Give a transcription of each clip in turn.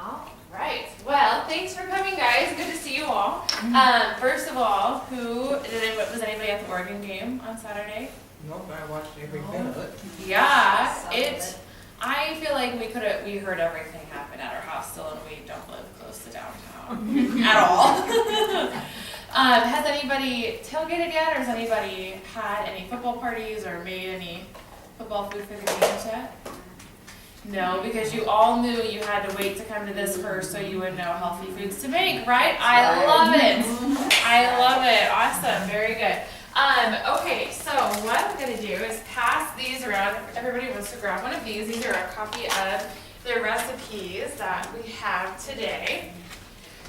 All right. Well, thanks for coming, guys. Good to see you all. First of all, was anybody at the Oregon game on Saturday? Nope, I watched every bit of it. Yeah, Some of it. I feel like we heard everything happen at our house still, and we don't live close to downtown at all. Has anybody tailgated yet, or has anybody had any football parties or made any football food for the games yet? No, because you all knew you had to wait to come to this first so you would know healthy foods to make, right? I love it. I love it. Awesome. Very good. Okay, so what I'm going to do is pass these around. Everybody wants to grab one of these. These are a copy of the recipes that we have today.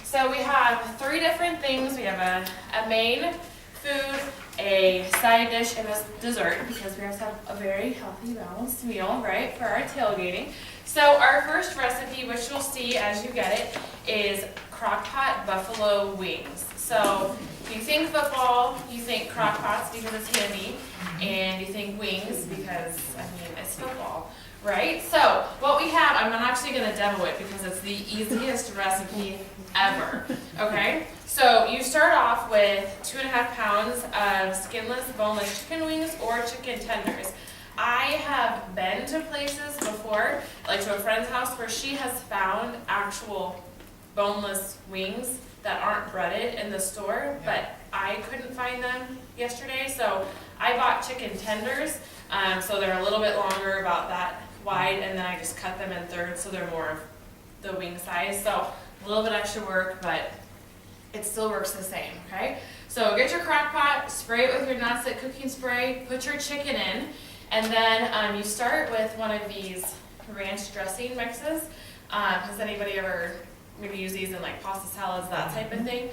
So we have 3 different things. We have a main food, a side dish, and a dessert, because we have to have a very healthy, balanced meal, right, for our tailgating. So our first recipe, which you'll see as you get it, is crock-pot buffalo wings. So you think football, you think crock-pots because it's handy, and you think wings because, it's football, right? So what we have, I'm not actually going to demo it because it's the easiest recipe ever, okay? So you start off with 2.5 pounds of skinless, boneless chicken wings or chicken tenders. I have been to places before, like to a friend's house, where she has found actual boneless wings that aren't breaded in the store, but I couldn't find them yesterday, so I bought chicken tenders. So they're a little bit longer, about that wide, and then I just cut them in thirds so they're more of the wing size. So a little bit extra work, but it still works the same, okay? So get your crock pot, spray it with your nonstick cooking spray, put your chicken in, and then you start with one of these ranch dressing mixes. Has anybody ever maybe use these in like pasta salads, that type of thing?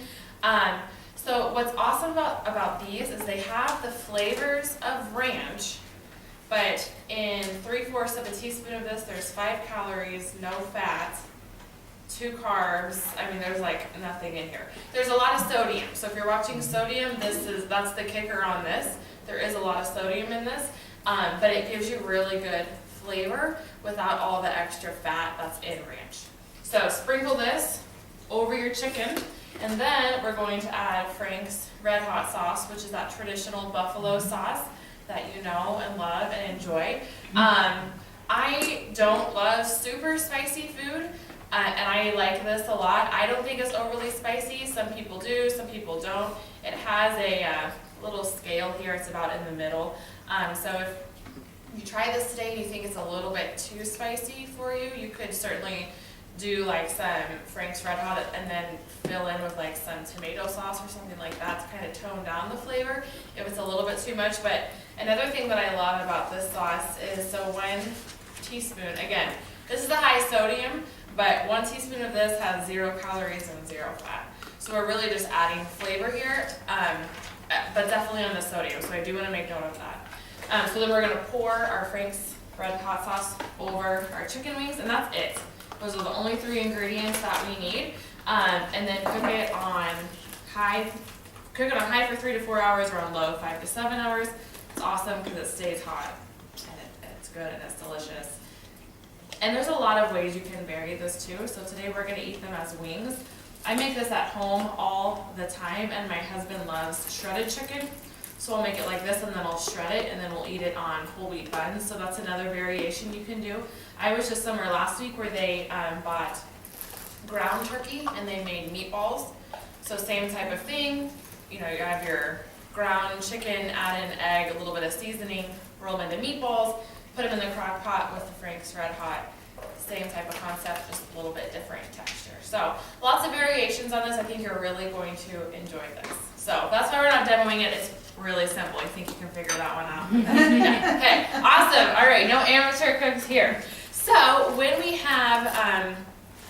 So what's awesome about these is they have the flavors of ranch, but in 3/4 of a teaspoon of this, there's 5 calories, no fat, 2 carbs. There's like nothing in here. There's a lot of sodium. So if you're watching sodium, that's the kicker on this. There is a lot of sodium in this, but it gives you really good flavor without all the extra fat that's in ranch. So sprinkle this over your chicken, and then we're going to add Frank's Red Hot sauce, which is that traditional buffalo sauce that you know and love and enjoy. I don't love super spicy food, and I like this a lot. I don't think it's overly spicy. Some people do, some people don't. It has a little scale here. It's about in the middle. So if you try this today and you think it's a little bit too spicy for you, you could certainly do like some Frank's Red Hot and then fill in with like some tomato sauce or something like that to kind of tone down the flavor if it's a little bit too much. But another thing that I love about this sauce is, so 1 teaspoon, again, this is a high sodium, but 1 teaspoon of this has 0 calories and 0 fat. So we're really just adding flavor here, but definitely on the sodium, so I do want to make note of that. So then we're going to pour our Frank's Red Hot sauce over our chicken wings, and that's it. Those are the only 3 ingredients that we need. And then cook it on high for 3 to 4 hours, or on low 5 to 7 hours. It's awesome because it stays hot, and it's good and it's delicious. And there's a lot of ways you can vary this too. So today we're going to eat them as wings. I make this at home all the time, and my husband loves shredded chicken. So I'll make it like this, and then I'll shred it, and then we'll eat it on whole wheat buns. So that's another variation you can do. I was just somewhere last week where they bought ground turkey, and they made meatballs. So same type of thing. You have your ground chicken, add in egg, a little bit of seasoning, roll them into meatballs, put them in the crock pot with the Frank's Red Hot. Same type of concept, just a little bit different texture. So lots of variations on this. I think you're really going to enjoy this. So that's why we're not demoing it. It's really simple. I think you can figure that one out. Yeah. Okay, awesome. All right, no amateur cooks here. So when we have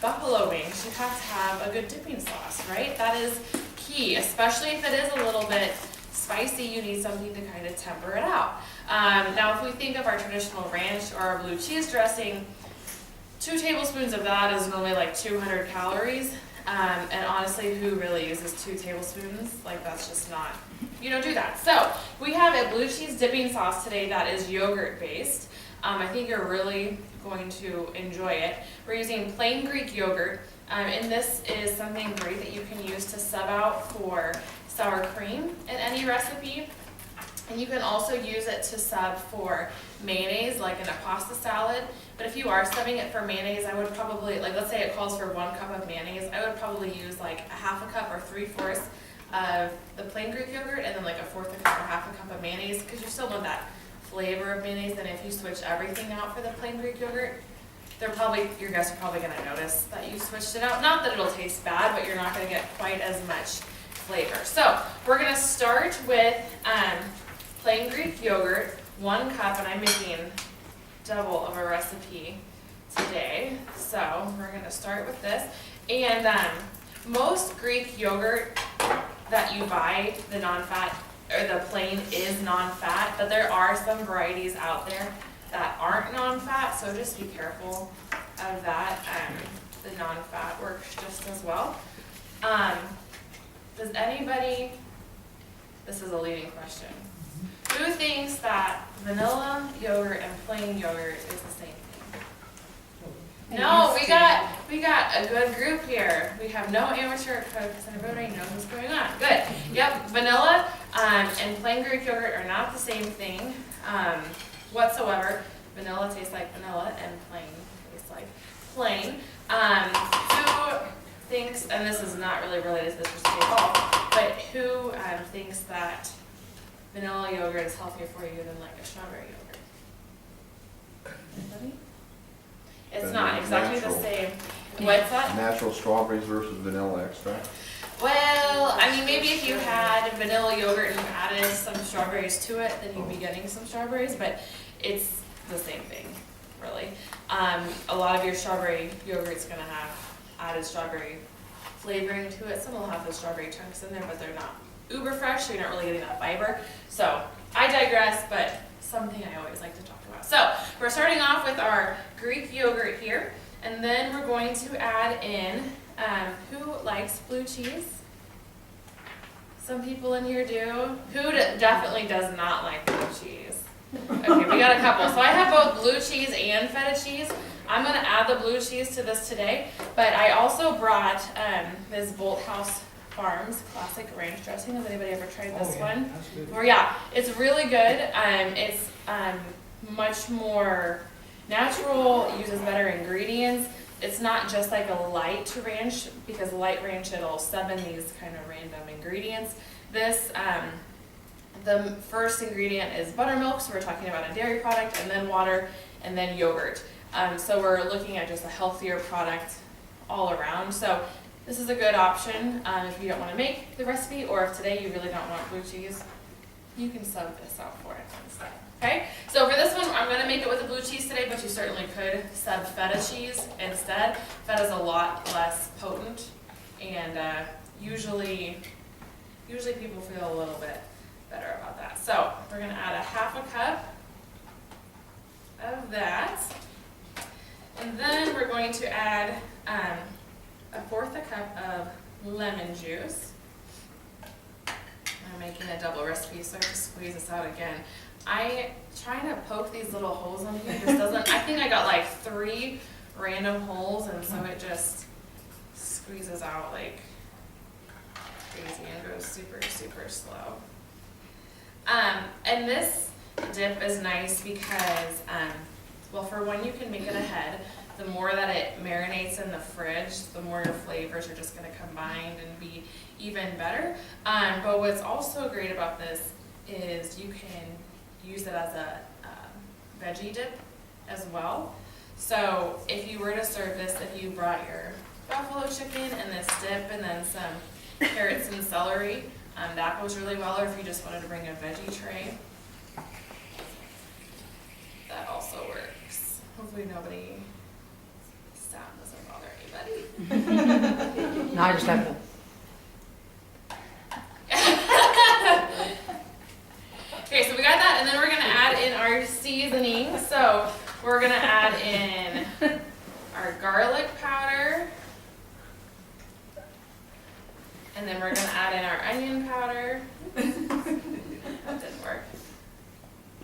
buffalo wings, you have to have a good dipping sauce, right? That is key, especially if it is a little bit spicy. You need something to kind of temper it out. Now, if we think of our traditional ranch or our blue cheese dressing, 2 tablespoons of that is normally like 200 calories. And honestly, who really uses 2 tablespoons? Like, that's just not, you don't do that. So we have a blue cheese dipping sauce today that is yogurt based. I think you're really going to enjoy it. We're using plain Greek yogurt, and this is something great that you can use to sub out for sour cream in any recipe. And you can also use it to sub for mayonnaise, like in a pasta salad. But if you are subbing it for mayonnaise, I would probably, like let's say it calls for 1 cup of mayonnaise, I would probably use like a half a cup or 3/4 of the plain Greek yogurt, and then like a 1/4 cup or half a cup of mayonnaise, because you still want that flavor of mayonnaise. And if you switch everything out for the plain Greek yogurt, your guests are probably gonna notice that you switched it out. Not that it'll taste bad, but you're not gonna get quite as much flavor. So we're gonna start with plain Greek yogurt, 1 cup, and I'm making double of a recipe today. So we're gonna start with this. And most Greek yogurt that you buy, the non-fat, or the plain is non-fat, but there are some varieties out there that aren't non-fat, so just be careful of that. The non-fat works just as well. Does anybody, this is a leading question, who thinks that vanilla yogurt and plain yogurt is the same thing? No, we got a good group here. We have no amateur cooks and everybody knows what's going on. Good. Yep, vanilla and plain Greek yogurt are not the same thing whatsoever. Vanilla tastes like vanilla and plain tastes like plain. Who thinks, and this is not really related to this recipe at all, but who thinks that vanilla yogurt is healthier for you than like a strawberry yogurt? Anybody? It's not exactly the same. What's that? Natural strawberries versus vanilla extract. Well, I mean, maybe if you had vanilla yogurt and you added some strawberries to it, then you'd be getting some strawberries, but it's the same thing, really. A lot of your strawberry yogurt's gonna have added strawberry flavoring to it. Some will have the strawberry chunks in there, but they're not uber fresh, so you're not really getting that fiber. So I digress, but something I always like to talk about. So we're starting off with our Greek yogurt here, and then we're going to add in, who likes blue cheese? Some people in here do. Who definitely does not like blue cheese? Okay, we got a couple. So I have both blue cheese and feta cheese. I'm going to add the blue cheese to this today, but I also brought this Bolthouse Farms classic ranch dressing. Has anybody ever tried this one? That's good. Or yeah, it's really good. It's much more natural, uses better ingredients. It's not just like a light ranch, because light ranch, it'll sub in these kind of random ingredients. This, the first ingredient is buttermilk, so we're talking about a dairy product, and then water, and then yogurt. So we're looking at just a healthier product all around. So this is a good option if you don't want to make the recipe, or if today you really don't want blue cheese, you can sub this out for it instead. Okay, so for this one, I'm going to make it with the blue cheese today, but you certainly could sub feta cheese instead. Feta is a lot less potent, and usually people feel a little bit better about that. So we're going to add a half a cup of that, and then we're going to add a 1/4 cup of lemon juice. I'm making a double recipe, so I have to squeeze this out again. I trying to poke these little holes in here just doesn't. I think I got like 3 random holes, and so it just squeezes out like crazy and goes super, super slow. And this dip is nice because, well, for one, you can make it ahead. The more that it marinates in the fridge, the more your flavors are just going to combine and be even better. But what's also great about this is you can use it as a veggie dip as well. So if you were to serve this, if you brought your buffalo chicken and this dip and then some carrots and celery, that goes really well. Or if you just wanted to bring a veggie tray, that also works. Hopefully nobody sound doesn't bother anybody. No, I just have to. Okay, so we got that, and then we're gonna add in our seasoning. So we're gonna add in our garlic powder, and then we're gonna add in our onion powder. That didn't work.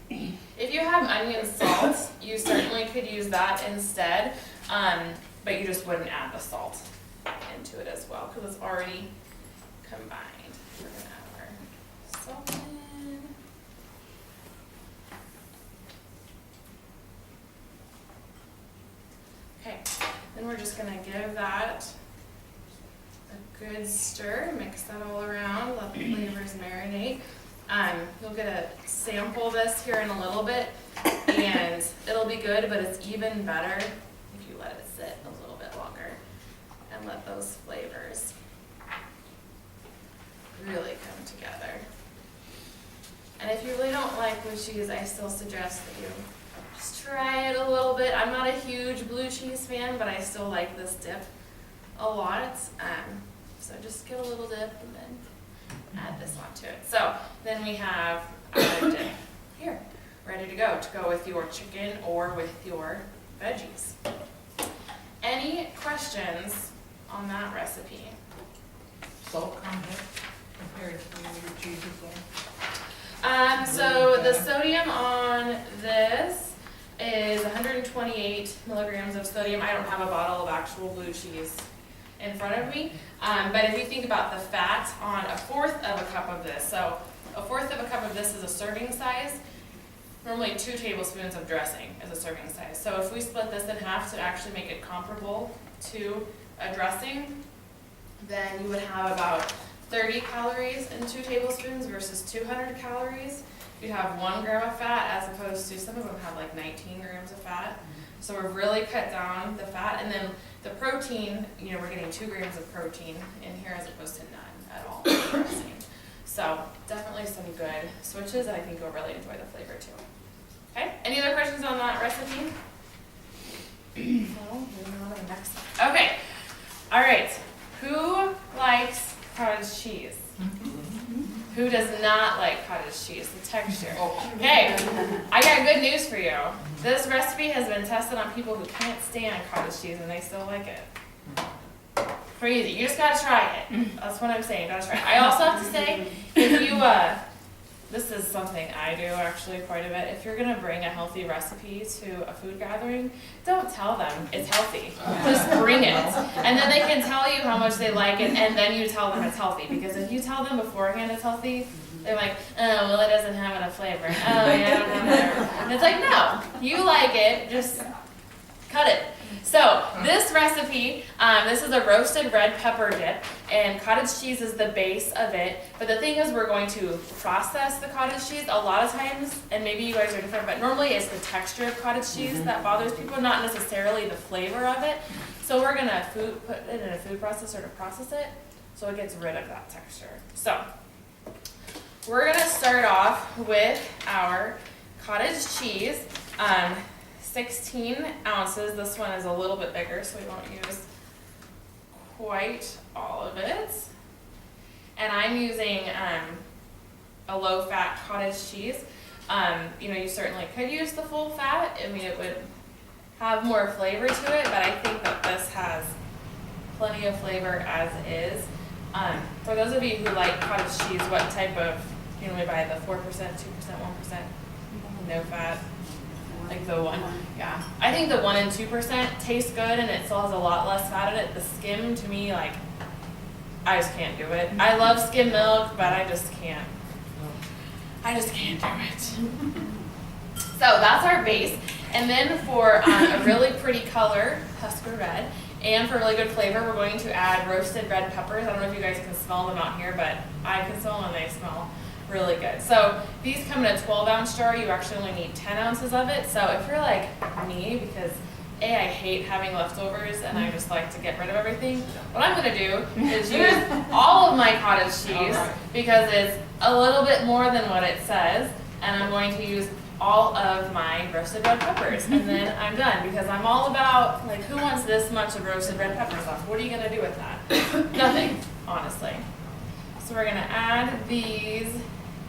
If you have onion salt, you certainly could use that instead, but you just wouldn't add the salt into it as well, because it's already combined. We're gonna add our salt in. Okay, then we're just gonna give that a good stir, mix that all around, let the flavors marinate. You'll get a sample this here in a little bit, and it'll be good, but it's even better if you let it sit a little bit longer and let those flavors really come together. And if you really don't like blue cheese, I still suggest that you just try it a little bit. I'm not a huge blue cheese fan, but I still like this dip a lot. So just give a little dip and then add this onto it. So then we have our dip here, ready to go with your chicken or with your veggies. Any questions on that recipe? Salt content compared to your cheeses there? So the sodium on this is 128 milligrams of sodium. I don't have a bottle of actual blue cheese in front of me. But if you think about the fat on a fourth of a cup of this, so a fourth of a cup of this is a serving size. Normally 2 tablespoons of dressing is a serving size. So if we split this in half to actually make it comparable to a dressing, then you would have about 30 calories in 2 tablespoons versus 200 calories. You'd have 1 gram of fat as opposed to some of them have like 19 grams of fat. So we've really cut down the fat, and then the protein, you know, we're getting 2 grams of protein in here as opposed to none at all. So definitely some good switches, and I think you'll really enjoy the flavor too. Okay, any other questions on that recipe? No, moving on to the next one. Okay, all right, who likes cottage cheese? Who does not like cottage cheese, the texture? Okay, I got good news for you. This recipe has been tested on people who can't stand cottage cheese and they still like it. Crazy, you just gotta try it. That's what I'm saying, gotta try it. I also have to say, if you, this is something I do actually quite a bit. If you're gonna bring a healthy recipe to a food gathering, don't tell them it's healthy. Just bring it. And then they can tell you how much they like it, and then you tell them it's healthy. Because if you tell them beforehand it's healthy, they're like, oh, well, it doesn't have enough flavor. Oh, yeah, I don't know whatever. And it's like, no, you like it, just cut it. So this recipe, this is a roasted red pepper dip, and cottage cheese is the base of it. But the thing is, we're going to process the cottage cheese a lot of times, and maybe you guys are different, but normally it's the texture of cottage cheese that bothers people, not necessarily the flavor of it. So we're gonna put it in a food processor to process it, so it gets rid of that texture. So we're gonna start off with our cottage cheese. 16 ounces. This one is a little bit bigger, so we won't use quite all of it. And I'm using a low-fat cottage cheese. You know, you certainly could use the full fat. I mean, it would have more flavor to it, but I think that this has plenty of flavor as is. For those of you who like cottage cheese, what type of, you know, we buy the 4%, 2%, 1%, no fat? Like the one, yeah. I think the 1 and 2% tastes good, and it still has a lot less fat in it. The skim, to me, like, I just can't do it. I love skim milk, but I just can't do it. So that's our base. And then for a really pretty color, Husker red, and for really good flavor, we're going to add roasted red peppers. I don't know if you guys can smell them out here, but I can smell them and they smell really good. So these come in a 12-ounce jar. You actually only need 10 ounces of it. So if you're like me, because I hate having leftovers and I just like to get rid of everything, what I'm going to do is use all of my cottage cheese because it's a little bit more than what it says, and I'm going to use all of my roasted red peppers, and then I'm done, because I'm all about, like, who wants this much of roasted red pepper sauce? What are you going to do with that? Nothing, honestly. So we're going to add these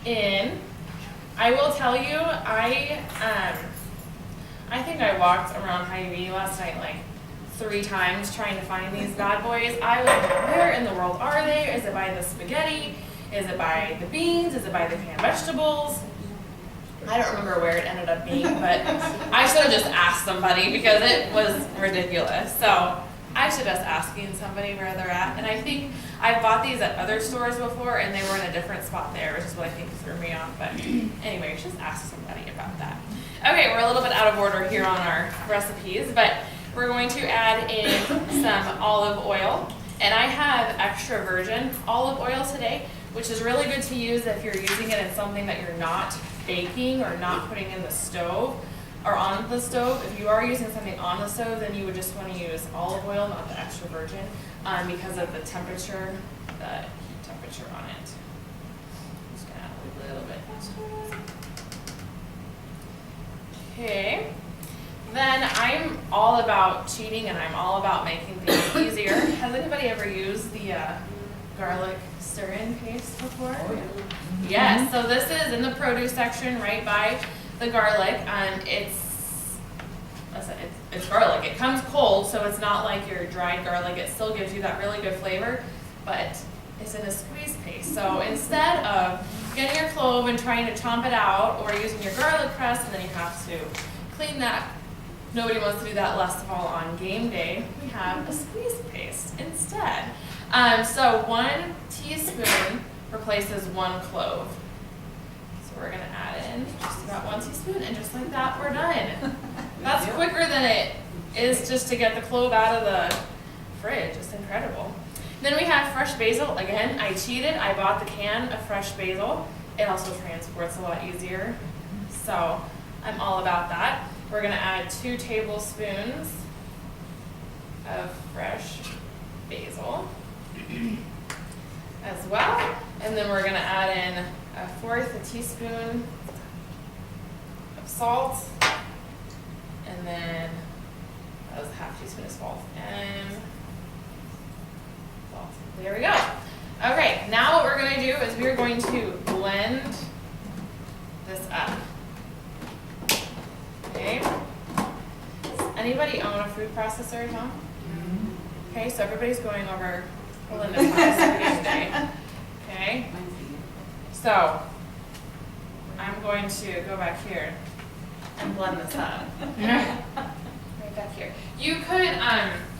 in. I will tell you, I think I walked around Hy-Vee last night like 3 times trying to find these bad boys. I was like, where in the world are they? Is it by the spaghetti? Is it by the beans? Is it by the canned vegetables? I don't remember where it ended up being, but I should have just asked somebody because it was ridiculous. So I suggest asking somebody where they're at. And I think I bought these at other stores before and they were in a different spot there, which is what I think threw me off. But anyway, just ask somebody about that. Okay, we're a little bit out of order here on our recipes, but we're going to add in some olive oil. And I have extra virgin olive oil today, which is really good to use if you're using it in something that you're not baking or not putting in the stove or on the stove. If you are using something on the stove, then you would just want to use olive oil, not the extra virgin, because of the temperature, the heat temperature on it. I'm just gonna add a little bit extra. Okay. Then I'm all about cheating and I'm all about making things easier. Has anybody ever used the garlic stir-in paste before? Oh, yeah. Yes, so this is in the produce section right by the garlic. It's garlic. It comes cold, so it's not like your dried garlic. It still gives you that really good flavor, but it's in a squeeze paste. So instead of getting your clove and trying to chomp it out or using your garlic press and then you have to clean that, nobody wants to do that, last of all on game day, we have a squeeze paste instead. So 1 teaspoon replaces 1 clove. So we're gonna add in just about 1 teaspoon, and just like that, we're done. That's quicker than it is just to get the clove out of the fridge. It's incredible. Then we have fresh basil. Again, I cheated. I bought the can of fresh basil. It also transports a lot easier. So I'm all about that. We're gonna add 2 tablespoons of fresh basil as well. And then we're gonna add in 1/4 teaspoon of salt. And then that was 1/2 teaspoon of salt and salt. There we go. Okay, now what we're gonna do is we're going to blend this up. Okay. Does anybody own a food processor at home? Okay, so everybody's going over Belinda's house every day. Okay. So I'm going to go back here and blend this up. Right back here. You could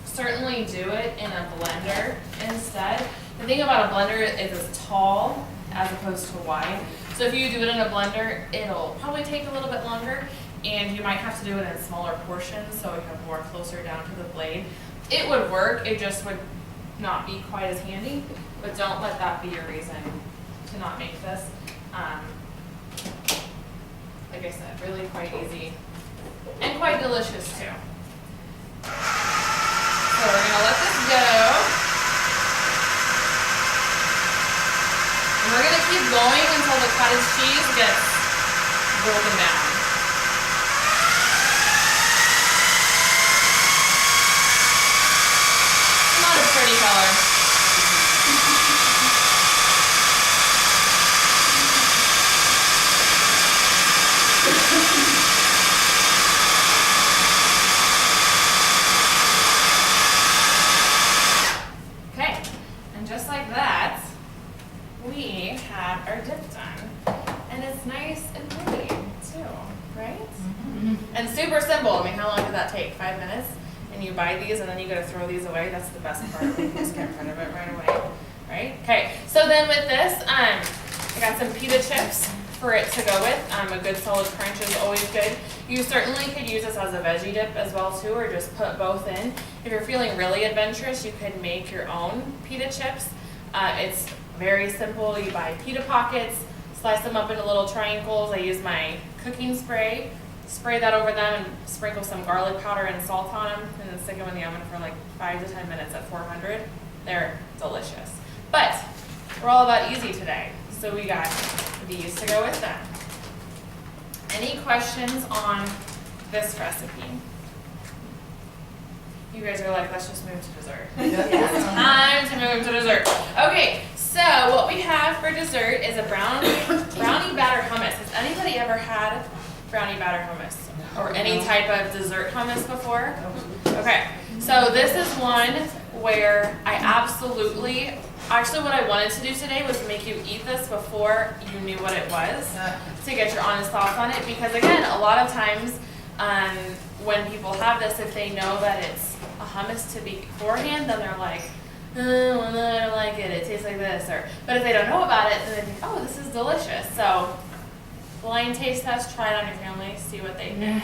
certainly do it in a blender instead. The thing about a blender is it's tall as opposed to wide. So if you do it in a blender, it'll probably take a little bit longer, and you might have to do it in smaller portions so you have more closer down to the blade. It would work, it just would not be quite as handy, but don't let that be your reason to not make this. Like I said, really quite easy and quite delicious too. So we're gonna let this go. And we're gonna keep going until the cottage cheese gets golden down. Not a pretty color. Okay, and just like that, we have our dip done. And it's nice and pretty too, right? Mm-hmm. And super simple. I mean, how long did that take? 5 minutes? And you buy these and then you gotta throw these away. That's the best part. You can just get rid of it right away, right? Okay, so then with this, I got some pita chips for it to go with. A good solid crunch is always good. You certainly could use this as a veggie dip as well too, or just put both in. If you're feeling really adventurous, you could make your own pita chips. It's very simple. You buy pita pockets, slice them up into little triangles. I use my cooking spray, spray that over them, and sprinkle some garlic powder and salt on them, and then stick them in the oven for like 5 to 10 minutes at 400. They're delicious. But we're all about easy today, so we got these to go with them. Any questions on this recipe? You guys are like, let's just move to dessert. It's time to move to dessert. Okay, so what we have for dessert is a brownie batter hummus. Has anybody ever had brownie batter hummus or any type of dessert hummus before? Okay, so this is one where I absolutely Actually, what I wanted to do today was make you eat this before you knew what it was, to get your honest thoughts on it, because again, a lot of times, when people have this, if they know that it's a hummus to be beforehand, then they're like, oh, well, no, I don't like it, it tastes like this, but if they don't know about it, then they think, oh, this is delicious. So, blind taste test, try it on your family, see what they think.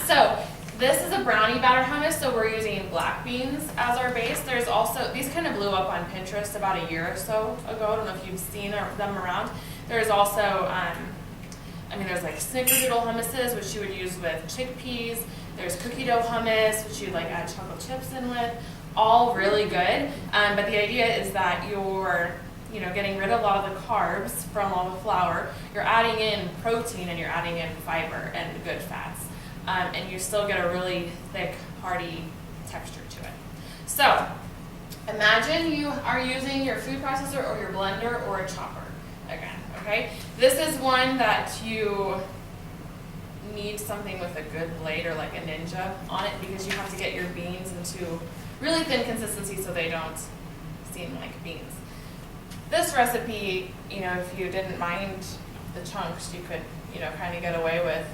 So, this is a brownie batter hummus, so we're using black beans as our base. There's also, these kind of blew up on Pinterest about a year or so ago. I don't know if you've seen them around. There's also, there's like snickerdoodle hummuses, which you would use with chickpeas. There's cookie dough hummus, which you'd like add chocolate chips in with. All really good, but the idea is that you're, getting rid of a lot of the carbs from all the flour. You're adding in protein and you're adding in fiber and good fats. And you still get a really thick, hearty texture to it. So, imagine you are using your food processor or your blender or a chopper again, okay? This is one that you need something with a good blade or like a Ninja on it, because you have to get your beans into really thin consistency so they don't seem like beans. This recipe, if you didn't mind the chunks, you could, kind of get away with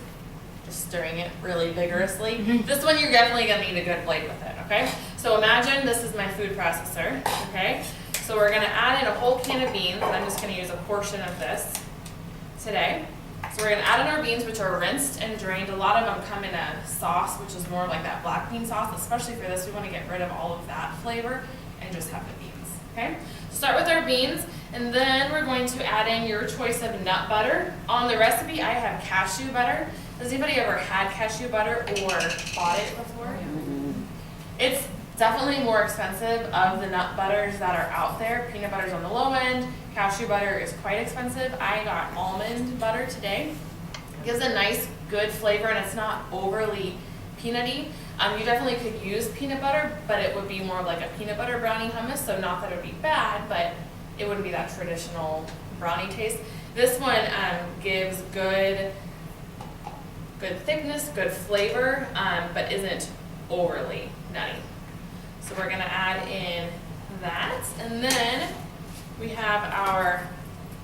just stirring it really vigorously. This one you're definitely gonna need a good blade with it, okay? So imagine this is my food processor, okay? So we're gonna add in a whole can of beans. I'm just gonna use a portion of this today. So we're gonna add in our beans, which are rinsed and drained. A lot of them come in a sauce, which is more like that black bean sauce. Especially for this, we wanna get rid of all of that flavor and just have the beans, okay? Start with our beans, and then we're going to add in your choice of nut butter. On the recipe, I have cashew butter. Has anybody ever had cashew butter or bought it before? It's definitely more expensive of the nut butters that are out there. Peanut butter's on the low end. Cashew butter is quite expensive. I got almond butter today. It gives a nice, good flavor, and it's not overly peanutty. You definitely could use peanut butter, but it would be more like a peanut butter brownie hummus, so not that it would be bad, but it wouldn't be that traditional brownie taste. This one gives good thickness, good flavor, but isn't overly nutty. So we're gonna add in that, and then we have our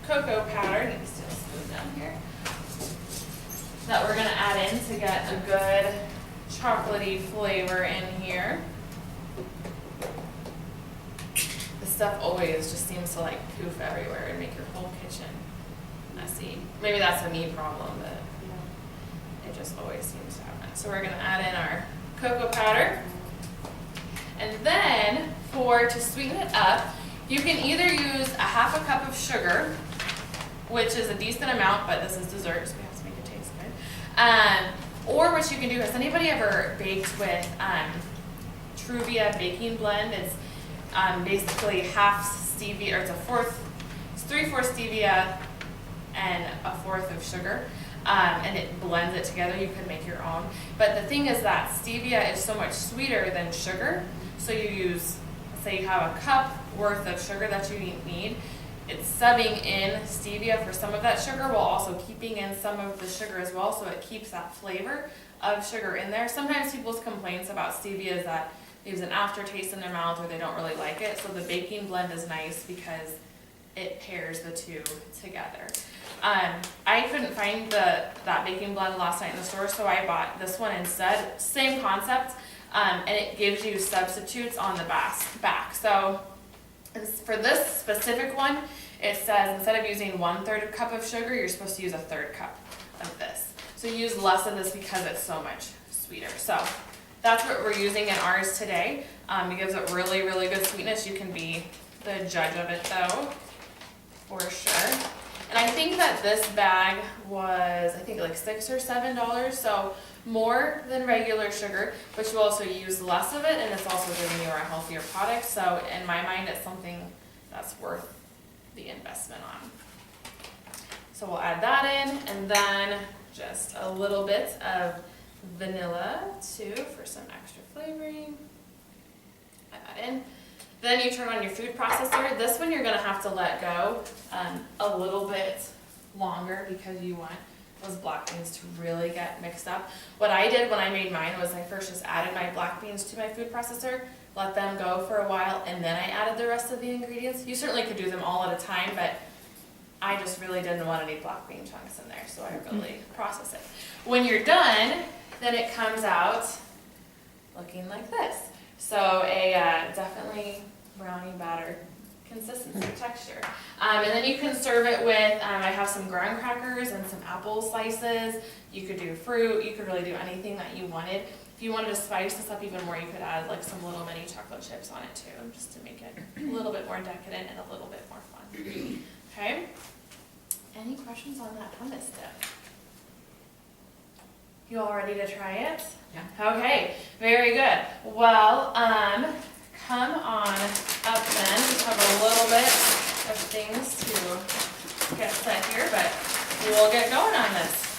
cocoa powder. Need to steal a spoon down here. That we're gonna add in to get a good chocolatey flavor in here. This stuff always just seems to like poof everywhere and make your whole kitchen messy. Maybe that's a me problem, but it just always seems to happen. So we're gonna add in our cocoa powder. And then to sweeten it up, you can either use a half a cup of sugar, which is a decent amount, but this is dessert, so we have to make it taste good. Or what you can do, has anybody ever baked with Truvia baking blend? It's basically half stevia, or it's 3/4 stevia and a fourth of sugar. And it blends it together. You could make your own. But the thing is that stevia is so much sweeter than sugar. So you use, say you have a cup worth of sugar that you need. It's subbing in stevia for some of that sugar while also keeping in some of the sugar as well, so it keeps that flavor of sugar in there. Sometimes people's complaints about stevia is that it leaves an aftertaste in their mouth or they don't really like it. So the baking blend is nice because it pairs the two together. I couldn't find that baking blend last night in the store, so I bought this one instead. Same concept, and it gives you substitutes on the back. So for this specific one, it says instead of using 1/3 cup of sugar, you're supposed to use a 1/3 cup of this. So use less of this because it's so much sweeter. So that's what we're using in ours today. It gives it really, really good sweetness. You can be the judge of it though, for sure. And I think that this bag was, like $6 or $7, so more than regular sugar, but you also use less of it, and it's also giving you a healthier product. So in my mind, it's something that's worth the investment on. So we'll add that in, and then just a little bit of vanilla too for some extra flavoring. Add that in. Then you turn on your food processor. This one you're gonna have to let go a little bit longer because you want those black beans to really get mixed up. What I did when I made mine was I first just added my black beans to my food processor, let them go for a while, and then I added the rest of the ingredients. You certainly could do them all at a time, but I just really didn't want any black bean chunks in there, so I really process it. When you're done, then it comes out looking like this. So a definitely brownie batter consistency texture. And then you can serve it with, I have some graham crackers and some apple slices. You could do fruit, you could really do anything that you wanted. If you wanted to spice this up even more, you could add like some little mini chocolate chips on it too, just to make it a little bit more decadent and a little bit more fun. Okay? Any questions on that hummus dip? You all ready to try it? Yeah. Okay, very good. Well, come on up then. We have a little bit of things to get set here, but we'll get going on this.